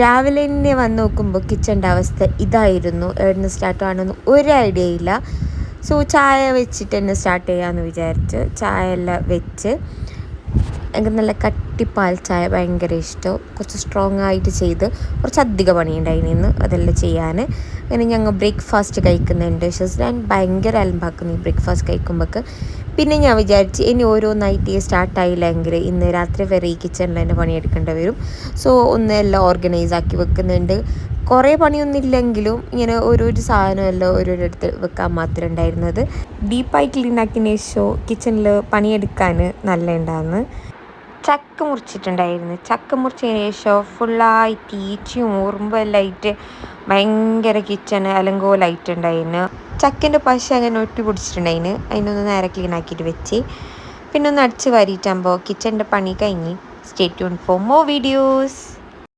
രാവിലെ തന്നെ വന്ന് നോക്കുമ്പോൾ കിച്ചൻ്റെ അവസ്ഥ ഇതായിരുന്നു. എവിടുന്ന് സ്റ്റാർട്ട് ആണെന്ന് ഒരു ഐഡിയ ഇല്ല. സോ ചായ വെച്ചിട്ട് തന്നെ സ്റ്റാർട്ട് ചെയ്യാമെന്ന് വിചാരിച്ച് ചായ എല്ലാം വെച്ച്. എനിക്ക് നല്ല കട്ടിപ്പാൽ ചായ ഭയങ്കര ഇഷ്ടം. കുറച്ച് സ്ട്രോങ് ആയിട്ട് ചെയ്ത് കുറച്ചധികം പണിയുണ്ടായിന് ഇന്ന് അതെല്ലാം ചെയ്യാൻ. അങ്ങനെ ഞങ്ങൾ ബ്രേക്ക്ഫാസ്റ്റ് കഴിക്കുന്നുണ്ട്. ഷസ്ലാൻ ഭയങ്കര അലമ്പാക്കുന്നു ഈ ബ്രേക്ക്ഫാസ്റ്റ് കഴിക്കുമ്പോൾക്ക്. പിന്നെ ഞാൻ വിചാരിച്ച് ഇനി ഓരോന്നായിട്ട് സ്റ്റാർട്ടായില്ലെങ്കിൽ ഇന്ന് രാത്രി വരെ ഈ കിച്ചണിൽ തന്നെ പണിയെടുക്കേണ്ടി വരും. സോ ഒന്ന് എല്ലാം ഓർഗനൈസ് ആക്കി വെക്കുന്നുണ്ട്. കുറേ പണിയൊന്നും ഇല്ലെങ്കിലും ഇങ്ങനെ ഓരോരോ സാധനമെല്ലാം ഓരോരിടത്ത് വെക്കാൻ മാത്രമേ ഉണ്ടായിരുന്നത്. ഡീപ്പായി ക്ലീൻ ആക്കിയതിന് ശേഷം കിച്ചണിൽ പണിയെടുക്കാൻ നല്ല ഉണ്ടാകുന്നു. ചക്ക മുറിച്ചിട്ടുണ്ടായിരുന്നു. ചക്ക മുറിച്ചതിന് ശേഷം ഫുള്ളായിട്ട് ഈച്ചയും ഉറുമ്പും എല്ലാം ആയിട്ട് ഭയങ്കര കിച്ചണ് അലങ്കോലമായിട്ടുണ്ടായിരുന്നു. ചക്കൻ്റെ പശ അങ്ങനെ ഒട്ടി പിടിച്ചിട്ടുണ്ടായിന്. അതിനൊന്ന് നേരെ ക്ലീൻ ആക്കിയിട്ട് വെച്ച് പിന്നെ ഒന്ന് അടിച്ച് വാരിയിട്ടാകുമ്പോൾ കിച്ചൻ്റെ പണി കഴിഞ്ഞ്. Stay tune for more videos.